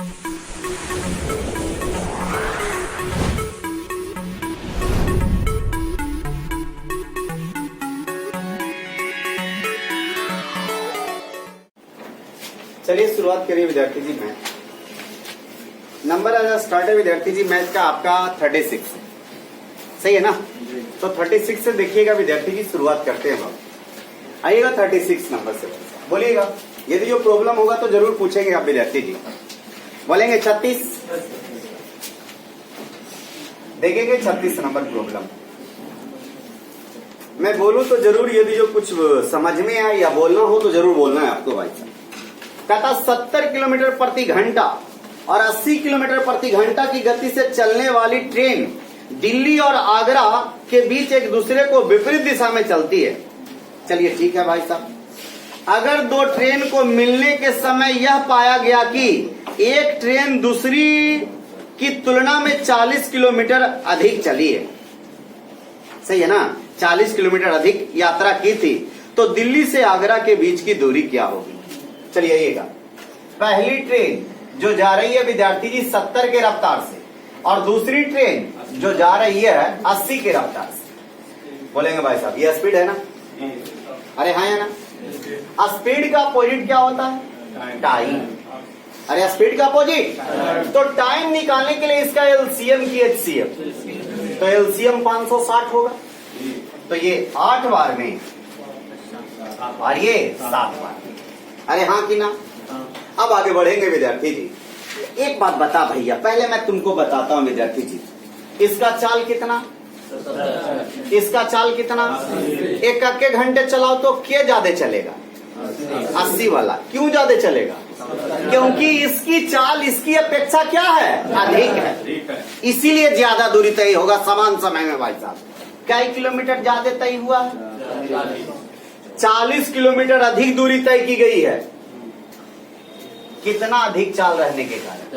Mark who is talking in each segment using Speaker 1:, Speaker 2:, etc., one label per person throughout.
Speaker 1: चलिए शुरुआत करिए विद्यार्थी जी। मैथ नंबर आज स्टार्ट है विद्यार्थी जी मैथ का आपका 36 सही है ना। तो 36 से देखिएगा विद्यार्थी जी, शुरुआत करते हैं हम। आइएगा 36 नंबर से बोलिएगा। यदि जो प्रॉब्लम होगा तो जरूर पूछेंगे आप विद्यार्थी जी। बोलेंगे 36, देखेंगे 36 नंबर प्रॉब्लम। मैं बोलूं तो जरूर, यदि जो कुछ समझ में आए या बोलना हो तो जरूर बोलना है आपको भाई साहब। कहता 70 किलोमीटर प्रति घंटा और 80 किलोमीटर प्रति घंटा की गति से चलने वाली ट्रेन दिल्ली और आगरा के बीच एक दूसरे को विपरीत दिशा में चलती है। चलिए ठीक है भाई साहब। अगर दो ट्रेन को मिलने के समय यह पाया गया कि एक ट्रेन दूसरी की तुलना में 40 किलोमीटर अधिक चली है, सही है ना, 40 किलोमीटर अधिक यात्रा की थी, तो दिल्ली से आगरा के बीच की दूरी क्या होगी। चलिए आइएगा। पहली ट्रेन जो जा रही है विद्यार्थी जी 70 के रफ्तार से और दूसरी ट्रेन जो जा रही है 80 के रफ्तार से। बोलेंगे भाई साहब ये स्पीड है ना, अरे हाँ है ना। स्पीड का अपोजिट क्या होता है, टाइम। अरे स्पीड का अपोजिट, तो टाइम निकालने के लिए इसका एलसीएम की एचसीएम, तो एलसीएम 560 होगा। तो ये 8 बार में और ये 7 बार में। अरे हाँ कि ना। अब आगे बढ़ेंगे विद्यार्थी जी। एक बात बता भैया, पहले मैं तुमको बताता हूँ विद्यार्थी जी, इसका चाल कितना, इसका चाल कितना, एक घंटे चलाओ तो क्या ज्यादा चलेगा, 80 वाला। क्यों ज्यादा चलेगा, क्योंकि इसकी चाल इसकी अपेक्षा क्या है, अधिक है, इसीलिए ज्यादा दूरी तय होगा समान समय में। भाई साहब कई किलोमीटर ज्यादा तय हुआ, 40 किलोमीटर अधिक दूरी तय की गई है। कितना अधिक चाल रहने के कारण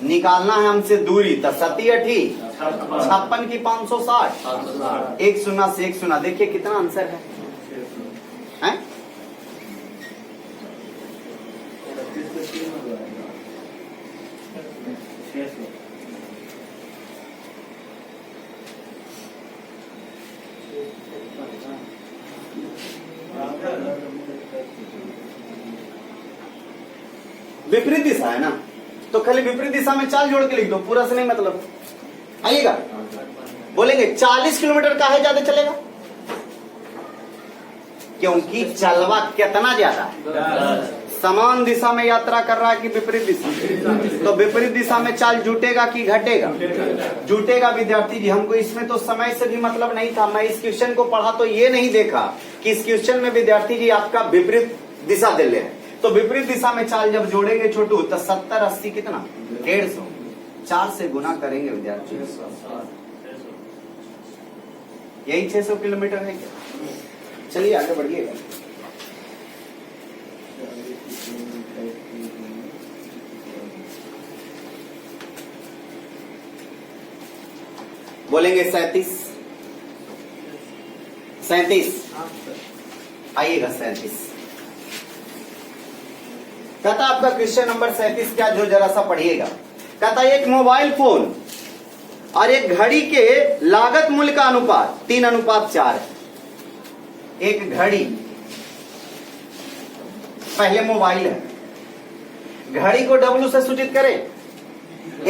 Speaker 1: निकालना है हमसे दूरी, तो 57 56 की 560, एक सुना से एक सुना। देखिए कितना आंसर है, हैं? विपरीत दिशा है ना, तो खाली विपरीत दिशा में चाल जोड़ के लिख दो, पूरा से नहीं मतलब। आइएगा बोलेंगे 40 किलोमीटर का है ज्यादा चलेगा, क्योंकि चलवा कितना ज्यादा है, समान दिशा में यात्रा कर रहा है कि विपरीत दिशा। तो विपरीत दिशा में चाल जुटेगा कि घटेगा, जुटेगा विद्यार्थी जी। हमको इसमें तो समय से भी मतलब नहीं था, मैं इस क्वेश्चन को पढ़ा तो ये नहीं देखा कि इस क्वेश्चन में विद्यार्थी जी आपका विपरीत दिशा दे ले। तो विपरीत दिशा में चाल जब जोड़ेंगे छोटू, तो 70 80 कितना, 150, 4 से गुना करेंगे विद्यार्थी। यही 600 किलोमीटर है क्या। चलिए आगे बढ़िएगा। बोलेंगे 37, आइएगा 37। कहता आपका क्वेश्चन नंबर 37 क्या, जो जरा सा पढ़िएगा। कहता एक मोबाइल फोन और एक घड़ी के लागत मूल्य का अनुपात 3:4 है। एक घड़ी, पहले मोबाइल है, घड़ी को W से सूचित करें,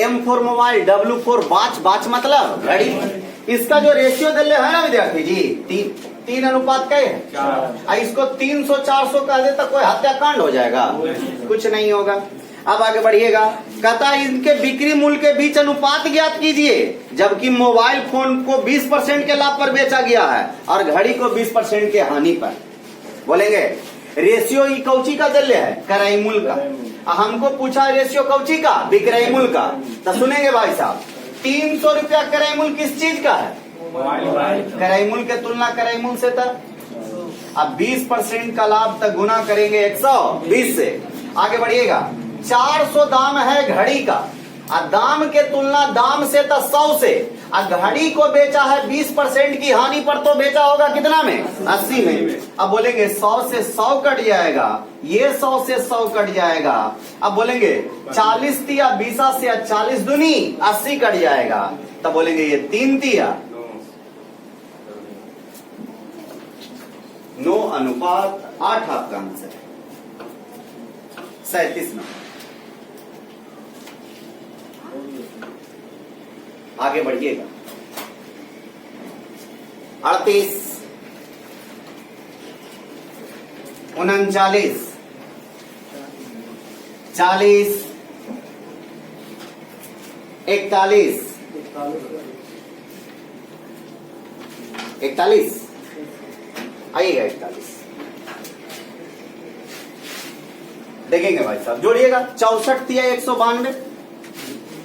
Speaker 1: M for mobile, W for watch, watch मतलब घड़ी। इसका जो रेशियो दिल्ले है ना विद्यार्थी जी 3:4 है। इसको 300 400 कह दे तो कोई हत्याकांड हो जाएगा, कुछ नहीं होगा। अब आगे बढ़िएगा। कहता इनके बिक्री मूल्य के बीच अनुपात ज्ञात कीजिए, जबकि मोबाइल फोन को 20% के लाभ पर बेचा गया है और घड़ी को 20% के हानि पर। बोलेंगे रेशियो कौची का दिल्ले है, क्रय मूल्य का। हमको पूछा रेशियो कौची का, विक्रय मूल्य का। तो सुनेंगे भाई साहब 300 रुपया क्रय मूल्य किस चीज का है, क्रय मूल्य के तुलना क्रय मूल्य से तक। अब 20% का लाभ तक गुना करेंगे 120 से। आगे बढ़िएगा। 400 दाम है घड़ी का, और दाम के तुलना दाम से तो 100 से, घड़ी को बेचा है 20% की हानि पर, तो बेचा होगा कितना में? 80 में। अब बोलेंगे 100 से 100 कट जाएगा, ये 100 से 100 कट जाएगा। अब बोलेंगे 40 तिया 20 से 40 दूनी 80 कट जाएगा। तब बोलेंगे ये 3 तिया 9:8 आपका आंसर है। 37 नंबर। आगे बढ़िएगा। 38, 39, 40, 41, 41 आइएगा। 41 देखेंगे भाई साहब, जोड़िएगा। 64 तिया 192,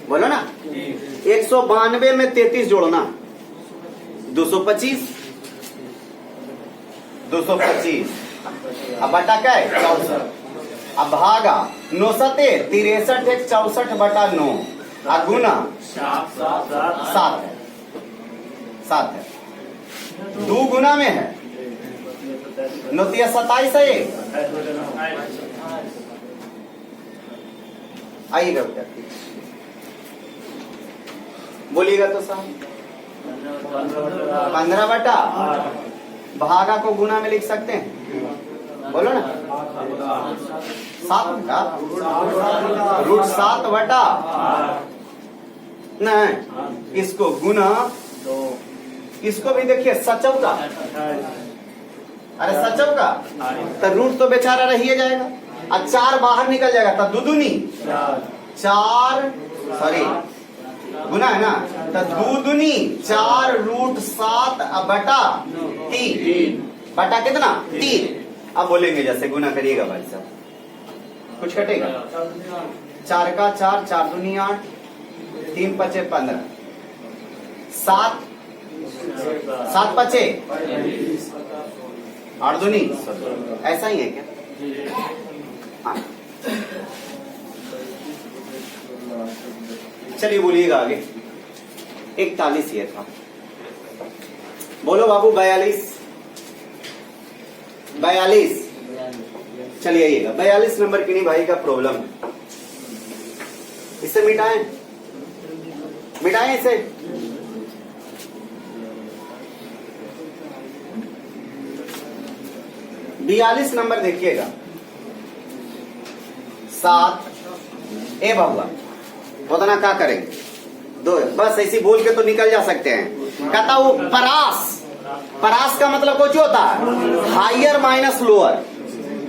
Speaker 1: बोलो ना। 192 में 33 जोड़ना, 225, 225। अब बटा क्या है? 64। अब भागा 9 सते 63 है, 64/9 और गुना 7 है, 7 है। 2 गुना में है, 9 तिया 27 है। आइएगा बेटा, बोलिएगा तो साहब। 15/8 भागा को गुना में लिख सकते हैं, बोलो ना। 7 का √7/8 नहीं, इसको गुना, इसको भी देखिए सचव का। अरे सचव का तो रूट तो बेचारा रहिए जाएगा, और 4 बाहर निकल जाएगा, तब दुदुनी 4, सॉरी गुना है ना, तो दुदुनी 4 √7/3 बटा कितना? 3। अब बोलेंगे जैसे गुना करिएगा भाई साहब, कुछ कटेगा? 4 का 4, 4 दूनी 8, 3 पचे 15, 7 पचे 8 दूनी, ऐसा ही है क्या? हाँ। चलिए बोलिएगा आगे। 41 ये था। बोलो बाबू 42, 42। चलिए आइएगा। 42 नंबर की नहीं भाई का प्रॉब्लम है, इसे मिटाएं, मिटाएं इसे। बयालीस नंबर देखिएगा। 7 ए भगवान उतना क्या करेंगे? 2 बस ऐसी बोल के तो निकल जा सकते हैं। कहता वो परास, परास का मतलब कुछ होता है हायर माइनस लोअर,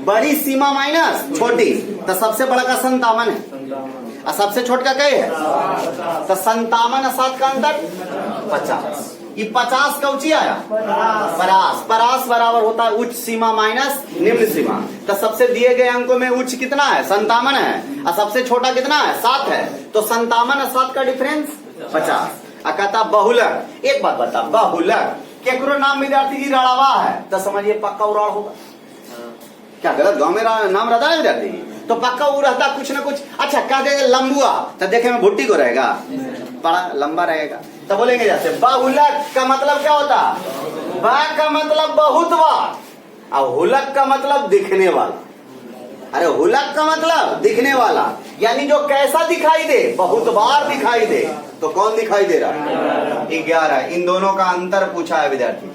Speaker 1: बड़ी सीमा माइनस छोटी। तो सबसे बड़ा का 57 है और सबसे छोटा का क्या है? तो 57 और 7 का अंतर 50। ये 50 का ऊंची आया परास। परास बराबर होता है उच्च सीमा माइनस निम्न सीमा। तो सबसे दिए गए अंकों में उच्च कितना है? 57 है, और सबसे छोटा कितना है? 7 है। तो 57 और 7 का डिफरेंस 50। कहता बहुलक। एक बात बता, बहुलक केकरो नाम विद्यार्थी जी रड़ावा है तो समझिए पक्का उड़ाड़ होगा। क्या गलत गांव में नाम रहता है विद्यार्थी? तो पक्का वो रहता कुछ ना कुछ। अच्छा कह देंगे लंबुआ तो देखे में भुट्टी को रहेगा, बड़ा लंबा रहेगा। तो बोलेंगे जैसे बहुलक का मतलब क्या होता? बा का मतलब बहुत बार, और हुलक का मतलब दिखने वाला। अरे हुलक का मतलब दिखने वाला, यानी जो कैसा दिखाई दे? बहुत बार दिखाई दे। तो कौन दिखाई दे रहा है? 11। इन दोनों का अंतर पूछा है विद्यार्थी,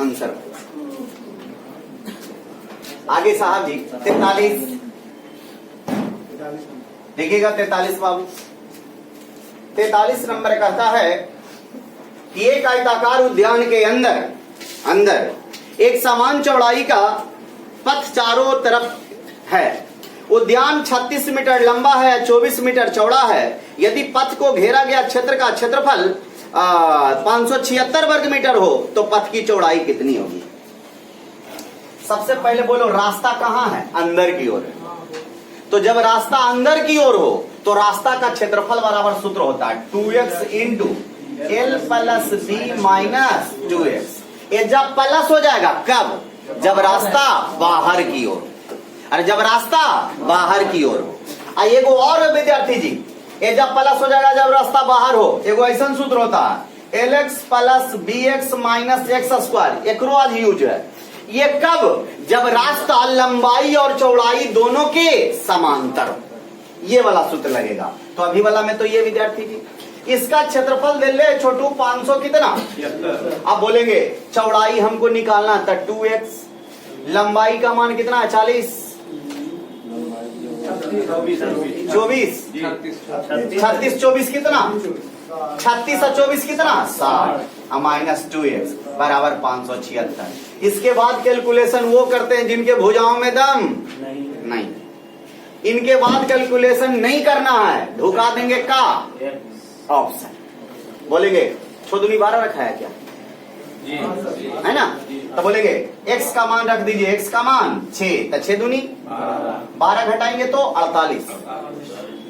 Speaker 1: आंसर। आगे साहब जी 43 देखिएगा। 43 बाबू 43 नंबर कहता है कि एक आयताकार उद्यान के अंदर एक समान चौड़ाई का पथ चारों तरफ है। उद्यान 36 मीटर लंबा है, 24 मीटर चौड़ा है। यदि पथ को घेरा गया क्षेत्र का क्षेत्रफल 576 वर्ग मीटर हो तो पथ की चौड़ाई कितनी होगी? सबसे पहले बोलो रास्ता कहाँ है? अंदर की ओर है। तो जब रास्ता अंदर की ओर हो तो रास्ता का क्षेत्रफल बराबर सूत्र होता है 2x into L plus B minus 2x। ये जब प्लस हो जाएगा कब? जब रास्ता बाहर की ओर। अरे जब रास्ता बाहर की ओर हो। एगो और विद्यार्थी जी ये जब प्लस हो जाएगा जब रास्ता बाहर हो, एगो ऐसा सूत्र होता है LX plus BX minus x square, एक आज यूज है। ये कब? जब रास्ता लंबाई और चौड़ाई दोनों के समांतर हो, ये वाला सूत्र लगेगा। तो अभी वाला में तो ये विद्यार्थी जी, इसका क्षेत्रफल दे ले छोटू 500 कितना, अब बोलेंगे चौड़ाई हमको निकालना था 2x, लंबाई का मान कितना है 40, 24, 36 24 कितना, 36 और 24 कितना 60 माइनस 2x बराबर 576। इसके बाद कैलकुलेशन वो करते हैं जिनके भुजाओं में दम नहीं। इनके बाद कैलकुलेशन नहीं करना है, ढुका देंगे का ऑप्शन, बोलेंगे 6 दूनी 12 रखा है क्या जी, है ना, तो बोलेंगे x का मान रख दीजिए, x का मान 6, तो 6 दूनी 12 घटाएंगे तो 48।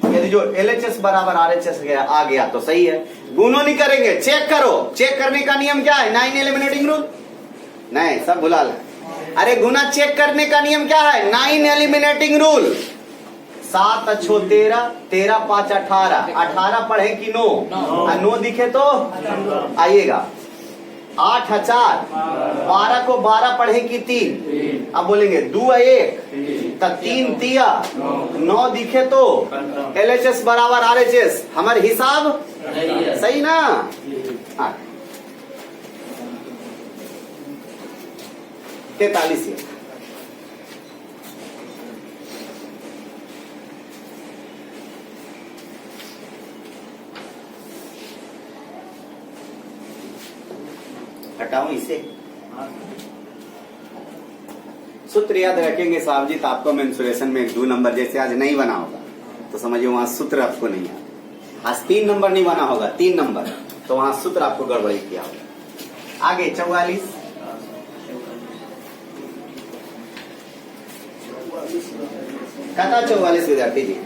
Speaker 1: यदि जो LHS बराबर RHS आ गया तो सही है। गुणों नहीं करेंगे, चेक करो। चेक करने का नियम क्या है? 9 एलिमिनेटिंग रूल नहीं, सब भुला ले। अरे गुना चेक करने का नियम क्या है? 9 एलिमिनेटिंग रूल। 7 अच्छो 13, 13 5 18, 18 पढ़े कि 9, 9 दिखे तो आइएगा। 8 4, 12 को 12 पढ़े कि 3, अब बोलेंगे 2 1, तब 3 तिया 9 दिखे तो LHS बराबर RHS, हमारे हिसाब सही ना। 43 हटाऊं इसे, सूत्र याद रखेंगे साहब जी, तो आपको मेंसुरेशन में 2 नंबर जैसे आज नहीं बना होगा तो समझिए वहां सूत्र आपको नहीं आता। आज 3 नंबर नहीं बना होगा, 3 नंबर तो वहां सूत्र आपको गड़बड़ी किया होगा। आगे 44 कहता 44 विद्यार्थी जी,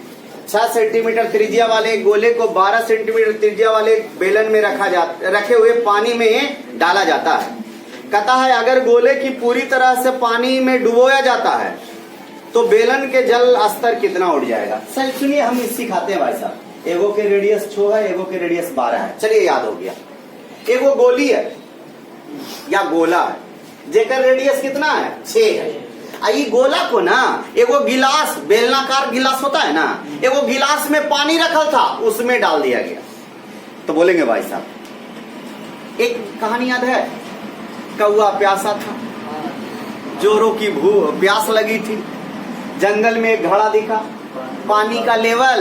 Speaker 1: 6 सेंटीमीटर त्रिज्या वाले गोले को 12 सेंटीमीटर त्रिज्या वाले बेलन में रखे हुए पानी में डाला जाता है। कहता है अगर गोले की पूरी तरह से पानी में डुबोया जाता है तो बेलन के जल स्तर कितना उठ जाएगा। सही सुनिए, हम इस सिखाते हैं भाई साहब। एगो के रेडियस 6 है, एगो के रेडियस 12 है, चलिए याद हो गया। एगो गोली है या गोला है जेकर रेडियस कितना है 6 है। आई गोला को ना एगो गिलास, बेलनाकार गिलास होता है ना, एगो गिलास में पानी रखल था, उसमें डाल दिया गया। तो बोलेंगे भाई साहब एक कहानी याद है, कौआ प्यासा था, जोरों की प्यास लगी थी, जंगल में एक घड़ा दिखा, पानी का लेवल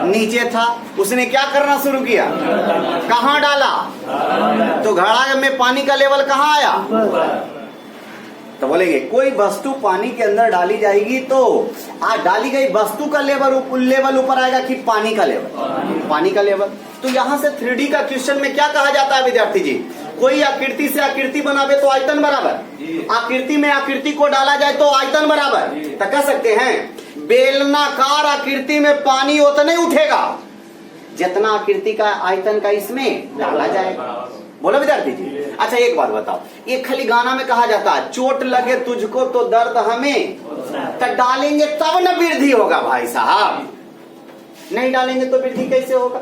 Speaker 1: नीचे था, उसने क्या करना शुरू किया, कहाँ डाला, तो घड़ा में पानी का लेवल कहाँ आया। तो बोलेंगे कोई वस्तु पानी के अंदर डाली जाएगी तो डाली गई वस्तु का लेवल ऊपर आएगा कि पानी का लेवल, पानी का लेवल। तो यहाँ से 3D का क्वेश्चन में क्या कहा जाता है विद्यार्थी जी, कोई आकृति से आकृति बनावे तो आयतन बराबर, आकृति में आकृति को डाला जाए तो आयतन बराबर। तो कह सकते हैं बेलनाकार आकृति में पानी उतना ही उठेगा जितना आकृति का आयतन का इसमें डाला जाएगा। बोलो विद्यार्थी जी। अच्छा एक बात बताओ, ये खाली गाना में कहा जाता है चोट लगे तुझको तो दर्द हमें, तो डालेंगे तब न वृद्धि होगा भाई साहब, नहीं डालेंगे तो वृद्धि कैसे होगा।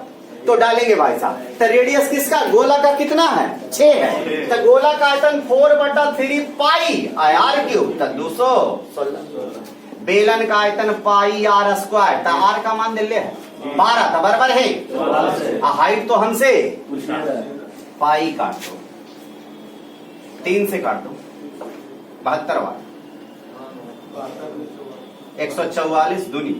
Speaker 1: तो डालेंगे भाई साहब। तो रेडियस किसका, गोला का कितना है 6 है, तो गोला का आयतन 4/3 पाई आर क्यूब, तो 216। बेलन का आयतन पाई आर स्क्वायर, तो आर का मान दिले है 12, तो बराबर है। हाइट तो हमसे पाई काट दो, 3 से काट दो 72 बार, 144 दूनी,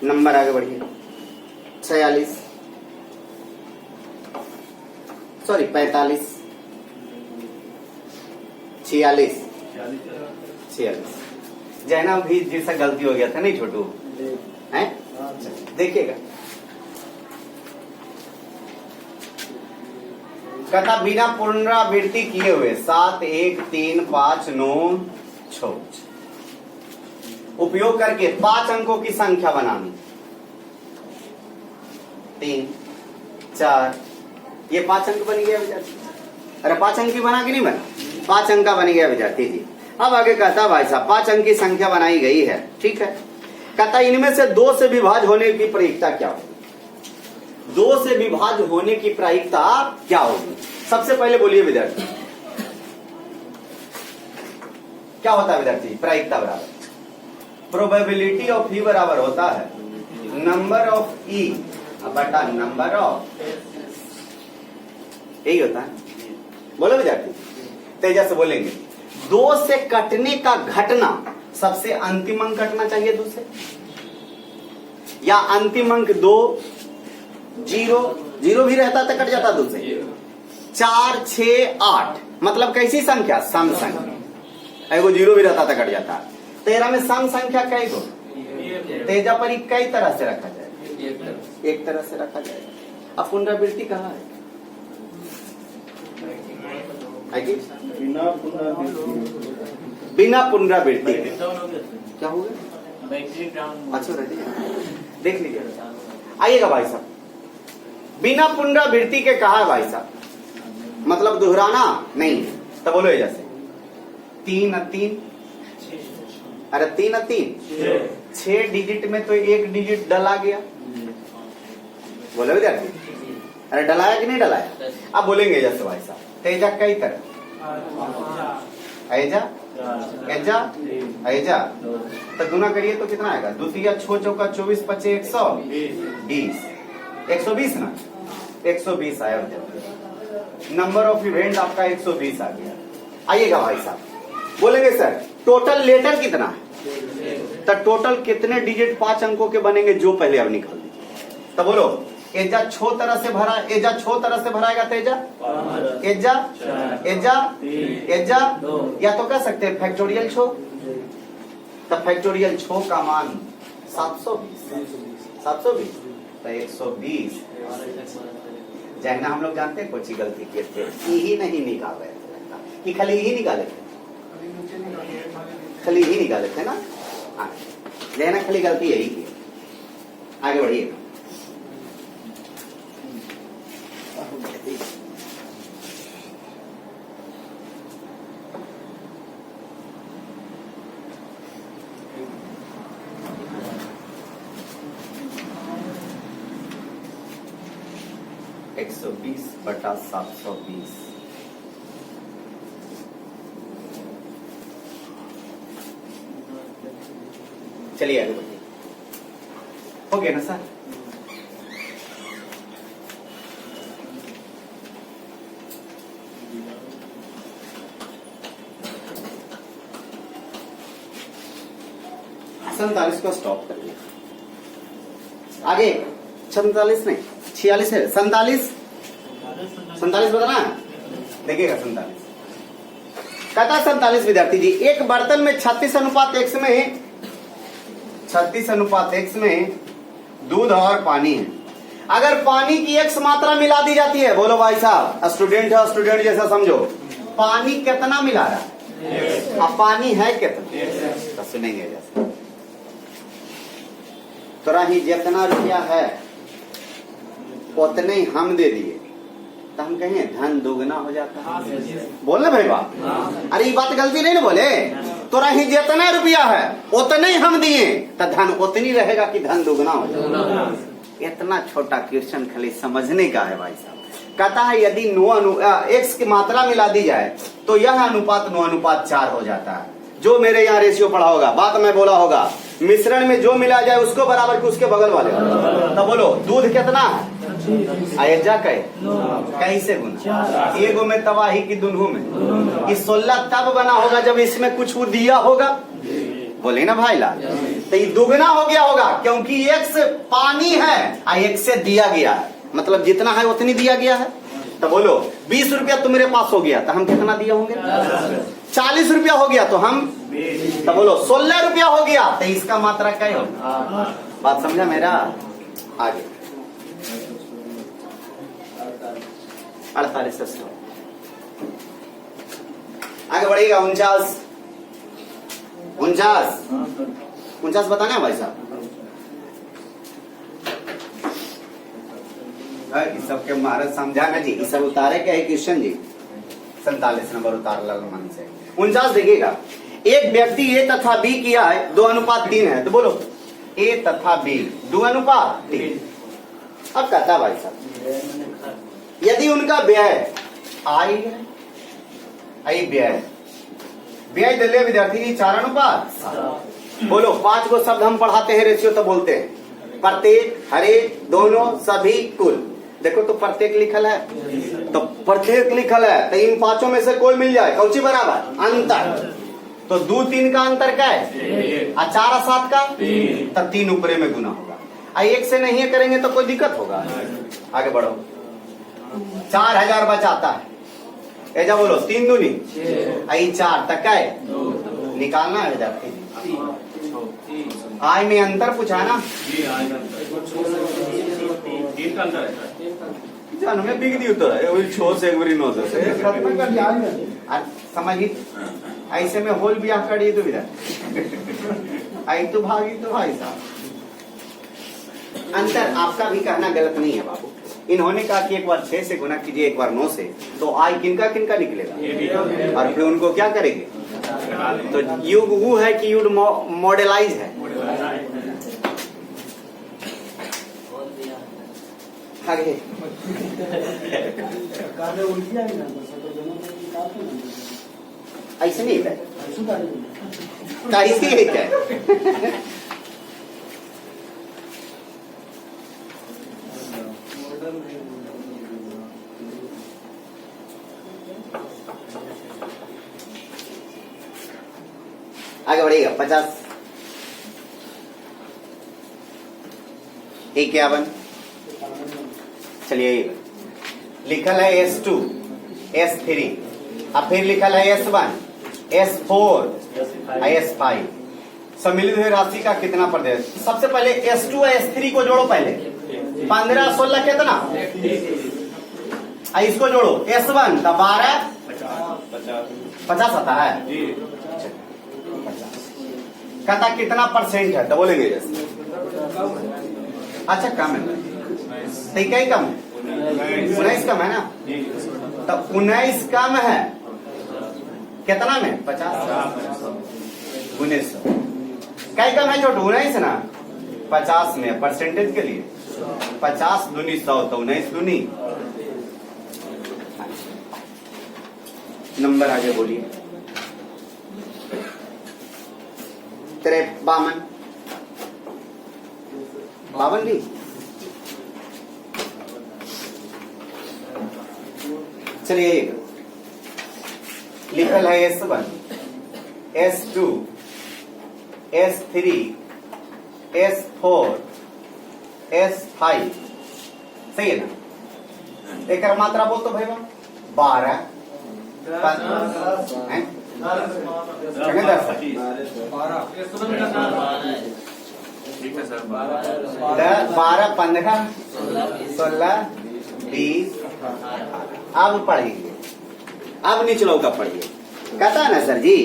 Speaker 1: नंबर आगे बढ़िए 46 सॉरी 45 46 जैना भी जैसा गलती हो गया था नहीं छोटू है, देखिएगा। कथा बिना पुनरावृत्ति किए हुए 7 1 3 5 9 6 उपयोग करके 5 अंकों की संख्या बनानी। 3 4 ये 5 अंक बन गया। अरे 5 अंक की बना कि नहीं बना? 5 अंक का बन गया विद्यार्थी जी। अब आगे कहता भाई साहब 5 अंक की संख्या बनाई गई है, ठीक है। कहता इनमें से 2 से विभाज्य होने की प्रायिकता क्या होगी? 2 से विभाज्य होने की प्रायिकता क्या होगी? सबसे पहले बोलिए विद्यार्थी, क्या होता है विद्यार्थी? प्रायिकता बराबर प्रोबेबिलिटी ऑफ ई बराबर होता है नंबर ऑफ ई बटा नंबर ऑफ, यही होता है। बोलो विद्यार्थी, तेजा से बोलेंगे। 2 से कटने का घटना सबसे अंतिम अंक कटना चाहिए 2 से, या अंतिम अंक 2 0 भी रहता तो कट जाता 2 से। 4 6 8 मतलब कैसी संख्या? सम संख्या। एगो 0 भी रहता तो कट जाता। 13 में सम संख्या कई गो? तेजा पर कई तरह से रखा जाए? एक तरह से रखा जाएगा। अब पुनरावृत्ति कहाँ है? बिना पुनरावृत्ति क्या होगा? अच्छा देख लीजिए, आइएगा भाई साहब। बिना पुनरावृत्ति के कहा है भाई साहब, मतलब दोहराना नहीं है। तो बोलो जैसे 3 3, अरे 3 3 6 डिजिट में तो 1 डिजिट डला गया। बोलो विद्यार्थी, अरे डलाया कि नहीं डलाया? अब बोलेंगे जैसे भाई साहब तेजा कई तरह, ऐजा ऐजा ऐजा, तो गुना करिए तो कितना आएगा? 2 3 6 चौका 24 25 120, 120 ना, 120 आया। नंबर ऑफ इवेंट आपका 120 आ गया। आइएगा भाई साहब, बोलेंगे सर टोटल लेटर कितना है? तो टोटल कितने डिजिट 5 अंकों के बनेंगे जो पहले अब निकाल दीजिए। तो बोलो एजा छो तरह से भरा, एजा छो तरह से भराएगा तो एजा एजा एजा एजा, या तो कह सकते हैं फैक्टोरियल छो। तो फैक्टोरियल छो का मान 720 तो 120। जहना हम लोग जानते हैं कुछ गलती किए थे, यही नहीं निकाल रहे थे कि खाली यही निकाले थे, खाली यही निकाले थे ना। जहना खाली गलती यही की। आगे बढ़िए। सौ 120 बटा 720, चलिए आगे बढ़िए। हो गया ना सर? सैंतालीस को स्टॉप करिए। आगे 47 नहीं 46 है, 47 बताना है। देखिएगा 47 कहता 47 विद्यार्थी जी, एक बर्तन में 36:1 में 36:1 में दूध और पानी है। अगर पानी की x मात्रा मिला दी जाती है, बोलो भाई साहब, स्टूडेंट है, स्टूडेंट जैसा समझो, पानी कितना मिला रहा है? अब पानी है कितना? तो सुनेंगे जैसे तोरा ही जितना रुपया है उतने ही हम दे दिए, तो हम कहें धन दोगुना हो जाता है। बोलना भाई बाप, अरे ये बात गलती नहीं ना बोले। तोरा ही जितना रुपया है उतने ही हम दिए, तो धन उतनी रहेगा कि धन दोगुना हो जाएगा। इतना छोटा क्वेश्चन खाली समझने का है भाई साहब। कहता है यदि x की मात्रा मिला दी जाए तो यह अनुपात 9:4 हो जाता है। जो मेरे यहाँ रेशियो पढ़ा होगा, बात मैं बोला होगा, मिश्रण में जो मिला जाए उसको बराबर कि उसके बगल वाले। तो बोलो दूध कितना है? अयजा कैसे गुना? एगो में तबाही की दुनू में। इस 16 तब बना होगा जब इसमें कुछ वो दिया होगा। बोले ना भाई लाल, तो ये दुगना हो गया होगा क्योंकि x पानी है और x से दिया गया है, मतलब जितना है उतनी दिया गया है। तो बोलो 20 रुपया तो मेरे पास हो गया, तो हम कितना दिए होंगे? 40 रुपया हो गया तो हम, तो बोलो 16 रुपया हो गया, तो इसका मात्रा क्या होगा? बात समझा मेरा? आगे 48 से आगे बढ़ेगा। 49 बताना है भाई साहब। इस सब के महाराज समझाना जी, इस सब उतारे क्या है क्वेश्चन जी? 47 नंबर उतार लाल मन से। 49 देखिएगा, एक व्यक्ति ए तथा बी किया है 2:3 है, तो बोलो ए तथा बी 2:3। अब कहता भाई साहब यदि उनका व्यय आई है, आई व्यय दे लिया विद्यार्थी जी 4:7। बोलो 5 को शब्द हम पढ़ाते हैं रेशियो तो बोलते हैं प्रत्येक, हरेक, दोनों, सभी, कुल। देखो तो प्रत्येक लिखल है, तो प्रत्येक लिखल है तो इन 5 में से कोई मिल जाए, कौची बराबर अंतर। तो 2-3 का अंतर क्या है, 4-7 का, तब 3 ऊपरे में गुना होगा। 1 से नहीं करेंगे तो कोई दिक्कत होगा। आगे बढ़ो, 4000 बचाता है, ऐसा बोलो 3 दूनी 4 तक क्या है निकालना है विद्यार्थी। आय में अंतर पूछा है ना, में बिग दी तो है वही 6 से 9 से समझी। ऐसे में होल भी आप करिए तो विद्यार्थी आई तो भागी तो भाई साहब अंतर आपका भी कहना गलत नहीं है बाबू। इन्होंने कहा कि एक बार 6 से गुना कीजिए, एक बार 9 से, तो आई किनका किनका निकलेगा और फिर उनको क्या करेंगे। तो युग वो है कि युग मॉडलाइज है। आगे ऐसे नहीं है आगे बढ़ेगा 50 51। चलिए लिखल है S2 S3, अब फिर लिखल है S1 S4 S5। सम्मिलित हुई राशि का कितना प्रतिशत। सबसे पहले S2 और S3 को जोड़ो, पहले 15 16 कितना, इसको जोड़ो S1 तो 12 50 आता है। कहता कितना परसेंट है तो बोलेंगे अच्छा कम है, तो क्या कम है 19 कम है ना, तो 19 कम है कितना में 50 19 क्या कम है छोटू 19 ना 50 में परसेंटेज के लिए 50 दूनी 100 तो 19 दूनी। नंबर आगे बोलिए 52 भी। चलिए लिखल है S1 S2 S3 S4 S5 सही है ना। एक मात्रा बोल तो भाई 12 12 15 16 20। अब पढ़िए, अब निचलो का पढ़िए। कहता है ना सर जी,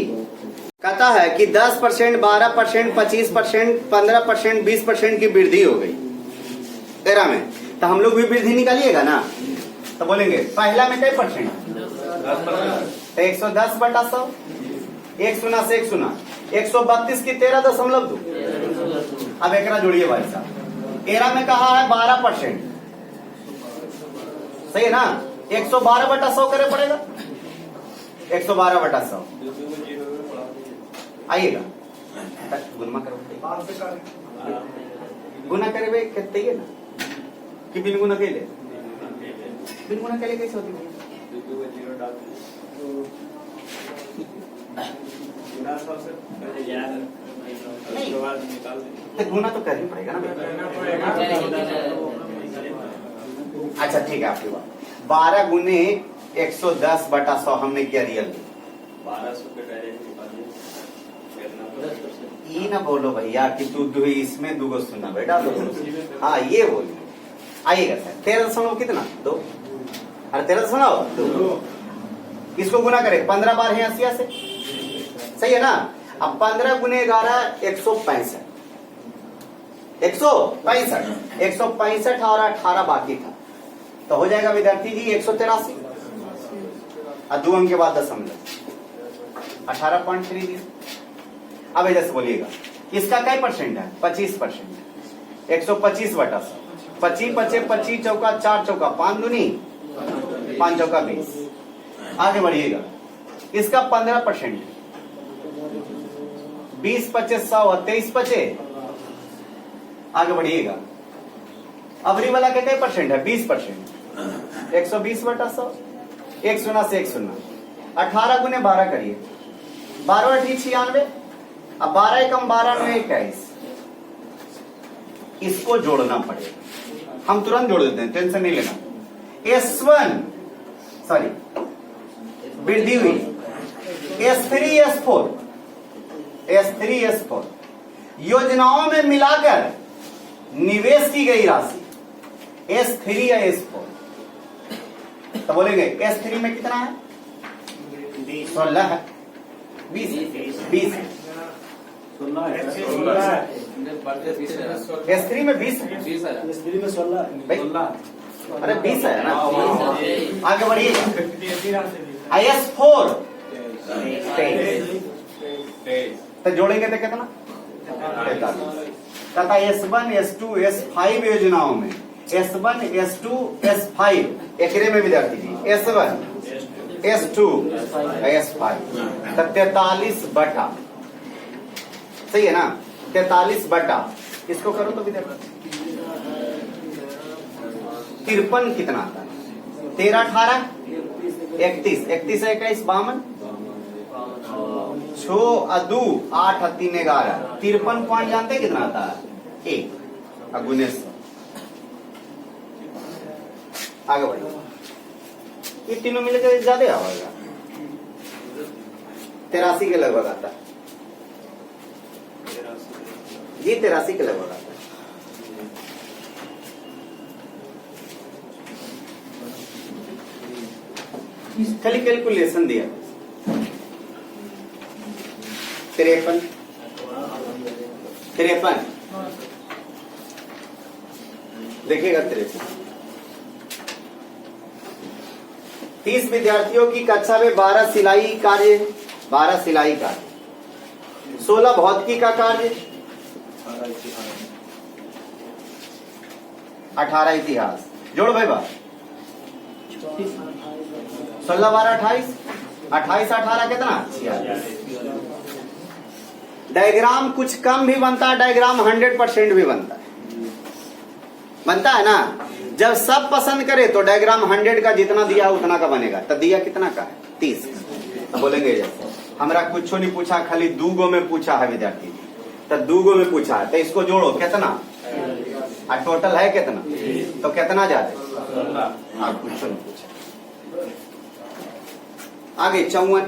Speaker 1: कहता है कि 10% 12% 25% 15% 20% की वृद्धि हो गई 13 में, तो हम लोग भी वृद्धि निकालिएगा ना, तो बोलेंगे पहला में कई परसेंट तो 110 बटा 100, 1 शून्य से 1 शून्य 132 की 13.2। अब एक जोड़िए भाई साहब, 13 में कहा है 12%, सही है ना। 112 बटा 100 करे पड़ेगा, 112 बटा 100 आइएगा गुना करो, गुना करे कहते है ना कि बिन गुना के लिए, बिन गुना के लिए कैसे होती है गुना तो करनी पड़ेगा ना। अच्छा ठीक है आपकी बात, 12 गुने 110 बटा 100 हमने किया रियल 1200 ये ना बोलो भैया कि तू इसमें 2 सुना बेटा, हाँ ये बोलो। आइएगा सर 13 कितना 2, अरे 13 इसको गुना करें 15 बार है 80 से, सही है ना। अब 15 गुने 11 165, 165 और 18 बाकी था, तो हो जाएगा विद्यार्थी जी 183। और 2 अंक के बाद दशमलव 18.3। अब जैसे बोलिएगा इसका क्या परसेंट है? 25%। 125/100। 25 पचे 25 चौका 4 चौका 5 दूनी 5 चौका 20। आगे बढ़िएगा इसका 15%। 20 पचे 100 और 23 पचे। आगे बढ़िएगा अबरी वाला का क्या परसेंट है? 20%। 120/100। 1 शून्य से 1 शून्य। 18 गुने 12 करिए। 12 अठी 96। अब 12 एकम 12 9 21। इसको जोड़ना पड़ेगा। हम तुरंत जोड़ देते हैं, टेंशन नहीं लेना। S1 सॉरी वृद्धि हुई। S3 S4 S3 S4 योजनाओं में मिलाकर निवेश की गई राशि S3 या S4। तो बोलेंगे S3 में कितना है? 16 है। 20 S3 में 20 है।
Speaker 2: S3 में 16
Speaker 1: अरे 20 है ना। आगे बढ़िए S4 तो जोड़ेंगे तो कितना? 43। तथा S1 S2 S5 योजनाओं में S1 S2 S5 एकरे में विद्यार्थी जी S1 S2 S5 तो 43/। सही है ना? 43/। इसको करो तो विद्यार्थी 53 कितना आता है? 13 18 31 31 21 52 6 और 2 8 और 3 11 53 पॉइंट जानते हैं कितना आता है? 1 और गुने 100। आगे बढ़िए ये तीनों मिलकर ज्यादा आएगा। 83 के लगभग आता है। ये 83 के लगभग आता है। खाली कैलकुलेशन दिया 53 देखिएगा 53। 30 विद्यार्थियों की कक्षा में 12 सिलाई कार्य 16 भौतिकी का कार्य 18 इतिहास। जोड़ भाई बा 16 12 28 28 18 कितना? 46। डायग्राम कुछ कम भी बनता है, डायग्राम 100% भी बनता है ना। जब सब पसंद करे तो डायग्राम 100 का जितना दिया उतना का बनेगा। तो दिया कितना का है? 30। तो बोलेंगे जैसे हमरा कुछ नहीं पूछा, खाली 2 गो में पूछा है विद्यार्थी। तो 2 गो में पूछा है तो इसको जोड़ो कितना? और टोटल है कितना? तो कितना ज्यादा? हाँ कुछ नहीं पूछा। आगे 54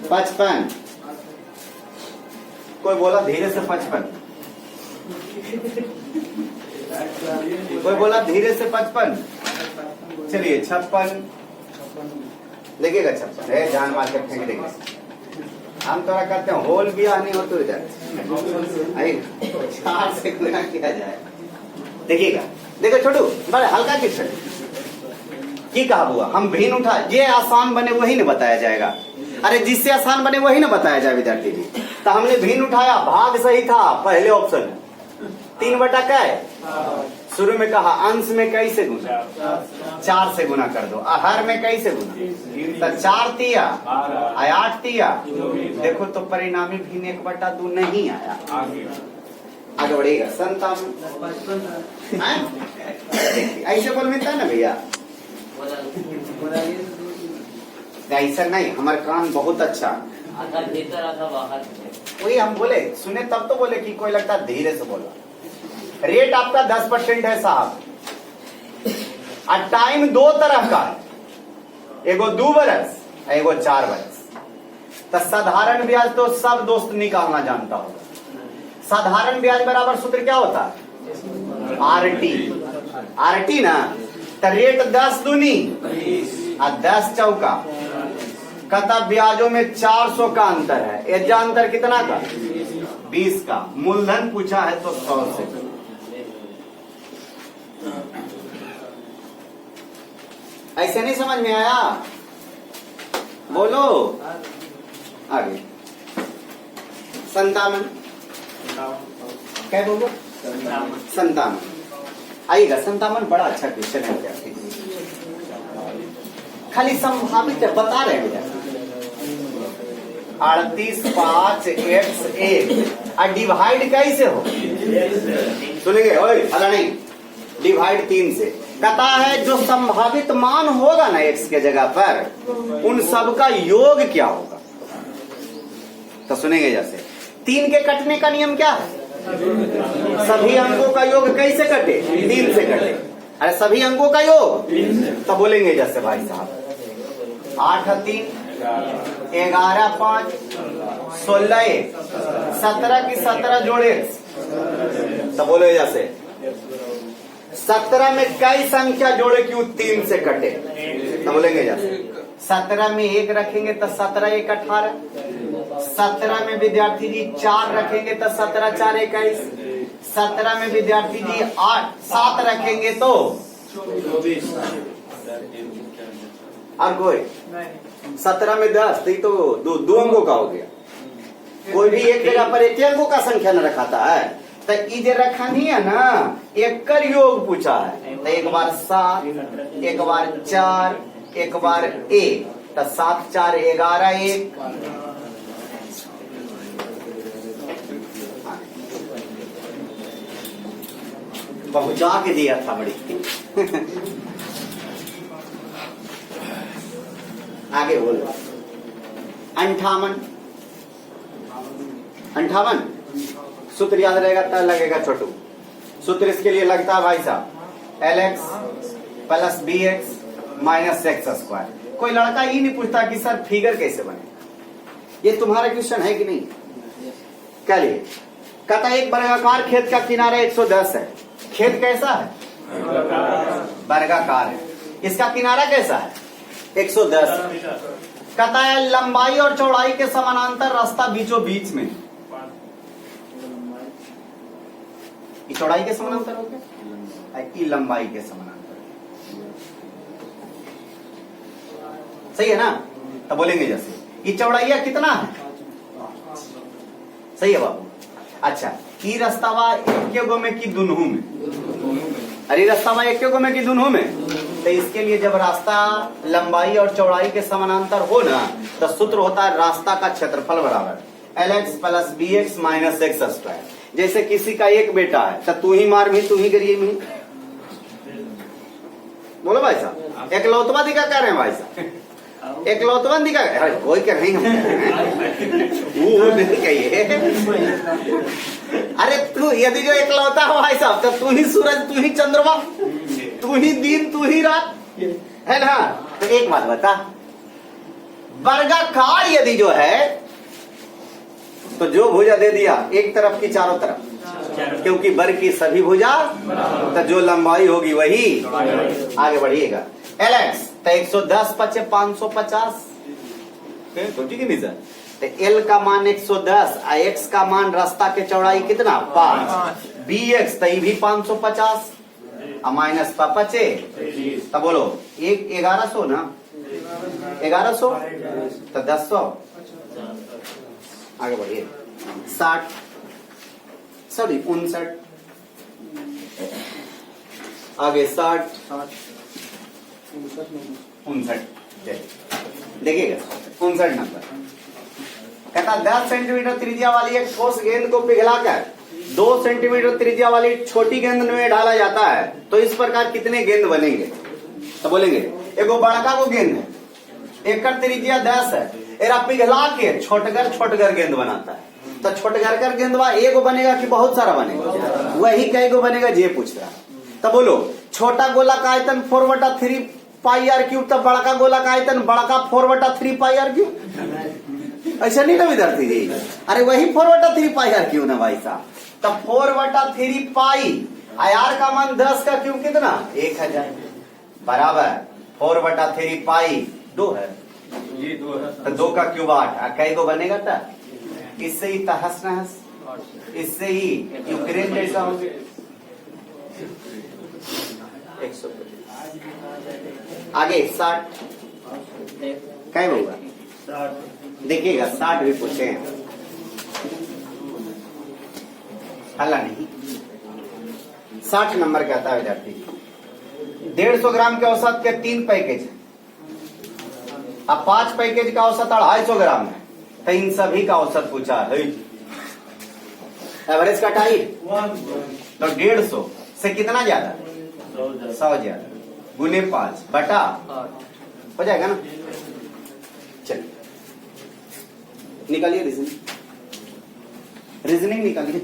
Speaker 1: 55 कोई बोला धीरे से 55 कोई बोला धीरे से 55। चलिए 56 लगेगा। 56 है जान मार के फेंक देंगे। हम थोड़ा करते हैं होल भी आने हो तो इधर 4 से गुना किया जाए। देखिएगा देखो छोटू बड़ा हल्का क्वेश्चन की कहा हुआ। हम भिन्न उठा ये आसान बने वही न बताया जाएगा। अरे जिससे आसान बने वही ना बताया जाए विद्यार्थी जी। तो हमने भिन्न उठाया, भाग सही था पहले ऑप्शन 3/क्या है? शुरू में कहा अंश में कैसे गुना? 4 से गुना कर दो। हर में कैसे गुना? तो 4 तिया 8 तिया। देखो तो परिणामी भिन्न 1/2 नहीं आया। आगे बढ़ेगा 57। ऐसे बोल मिलता है ना भैया। ऐसा नहीं, हमारे कान बहुत अच्छा
Speaker 3: आधा भीतर आधा बाहर।
Speaker 1: वही हम बोले सुने तब तो बोले कि कोई लगता धीरे से बोला। रेट आपका 10% है साहब। और टाइम 2 तरह का, एगो 2 बरस एगो 4 बरस। तो साधारण ब्याज तो सब दोस्त निकालना जानता होगा। साधारण ब्याज बराबर सूत्र क्या होता है? आरटी ना। तो रेट 10 दूनी और 10 चौका। कता ब्याजों में 400 का अंतर है। एजा अंतर कितना का? 20 का। मूलधन पूछा है तो 100 से। ऐसे नहीं समझ में आया? बोलो आगे। 57 क्या बोलो? 57 आइएगा। 57 बड़ा अच्छा क्वेश्चन है विद्यार्थी, खाली संभावित बता रहे हैं। 38 5 x 1 और डिवाइड कैसे हो? सुनेंगे ओए अला नहीं, डिवाइड 3 से। कहता है जो संभावित मान होगा ना x के जगह पर, उन सब का योग क्या होगा? तो सुनेंगे जैसे 3 के कटने का नियम क्या है? सभी अंकों का योग कैसे कटे? 3 से कटे। अरे सभी अंकों का योग तो बोलेंगे जैसे भाई साहब 8 3 11 5 16 1 17 की 17 जोड़े तो बोले जैसे 17 में कई संख्या जोड़े क्यों 3 से कटे? तो बोलेंगे जैसे 17 में 1 रखेंगे तो 17 1 18, 17 में विद्यार्थी जी 4 रखेंगे तो 17 4 21, 17 में विद्यार्थी जी 8 7 रखेंगे तो
Speaker 2: 24।
Speaker 1: और कोई 17 में 10 तो दो अंकों का हो गया। कोई भी एक जगह पर एक अंकों का संख्या न रखाता है तो ये रखा नहीं है ना, एक कर योग पूछा है तो एक बार 7 एक बार 4 एक बार 1 तो 7 4 11 1 पहुंचा के दिया था बड़ी। आगे बोलो 58 सूत्र याद रहेगा तब लगेगा छोटू। सूत्र इसके लिए लगता है भाई साहब LX plus BX minus x²। कोई लड़का ये नहीं पूछता कि सर फिगर कैसे बने। ये तुम्हारा क्वेश्चन है कि नहीं? क्या लिए कहता एक वर्गाकार खेत का किनारा 110 है। खेत कैसा है? वर्गाकार है। इसका किनारा कैसा है? 110। कहता है लंबाई और चौड़ाई के समानांतर रास्ता बीचों बीच में। ये चौड़ाई के समानांतर हो गया, ये लंबाई के समानांतर। सही है ना? तो बोलेंगे जैसे ये चौड़ाइया कितना है? सही है बाबू। अच्छा ये रास्तावा एक गो में कि दुनू में? अरे रास्तावा एक गो में कि दुनू में? तो इसके लिए जब रास्ता लंबाई और चौड़ाई के समानांतर हो ना तो सूत्र होता है रास्ता का क्षेत्रफल बराबर LX plus BX minus x²। जैसे किसी का एक बेटा है तो तू ही मार भी तू ही करिए भी। बोलो भाई साहब एकलौतवा दिखा कर रहे हैं भाई साहब, एकलौतवा दिखा कोई कर रही वो नहीं कहिए। अरे तू यदि जो एकलौता हो भाई साहब तो तू ही सूरज तू ही चंद्रमा तू ही दिन तू ही रात है ना। तो एक बात बता, वर्गाकार यदि जो है तो जो भुजा दे दिया एक तरफ की चारों तरफ, क्योंकि वर्ग की सभी भुजा तो जो लंबाई होगी वही आगे बढ़िएगा। LX तो 110 पचे 550 ठीक है नहीं सर? तो L का मान 110 और X का मान रास्ता के चौड़ाई कितना 5, BX तो भी 550 माइनस पचे तो बोलो एक 1100 ना 1100 तो 1000 आगे बढ़िए 60 सॉरी 59 आगे 60 59 देखिएगा 59 नंबर कहता 10 सेंटीमीटर त्रिज्या वाली एक ठोस गेंद को पिघलाकर 2 सेंटीमीटर त्रिज्या वाली छोटी गेंद में डाला जाता है तो इस प्रकार कितने गेंद बनेंगे? तो बोलेंगे एगो बड़का को गेंद है, एक का त्रिज्या 10 है, एरा पिघला के छोटगर गेंद बनाता है तो छोटगर गेंदवा एगो बनेगा कि बहुत सारा बनेगा? वही कई गो बनेगा ये पूछ रहा। तो बोलो छोटा गोला का आयतन 4/3 पाई आर क्यूब, तब बड़का गोला का आयतन बड़का 4/3 पाई आर क्यूब। ऐसा नहीं ना विद्यार्थी जी? अरे वही 4/3 पाई आर क्यूब ना भाई साहब। तब 4/3 पाई आर का मान 10 का क्यूब कितना 1000 बराबर 4/3 पाई 2 है तो 2 का क्यूब 8 कई को बनेगा था? इससे ही तहस नहस, इससे ही यूक्रेन जैसा हो गया 125 आगे 60 क्या होगा? देखिएगा 60 भी पूछे हैं, हल्ला नहीं। 60 नंबर का आता है विद्यार्थी। 150 ग्राम के औसत के 3 पैकेज है। अब 5 पैकेज का औसत 250 ग्राम है, तो इन सभी का औसत पूछा है। एवरेज का टाइप तो 150 से कितना ज्यादा? 100 ज्यादा, गुने 5 बटा हो जाएगा ना। चलिए निकालिए रीजनिंग निकालिए।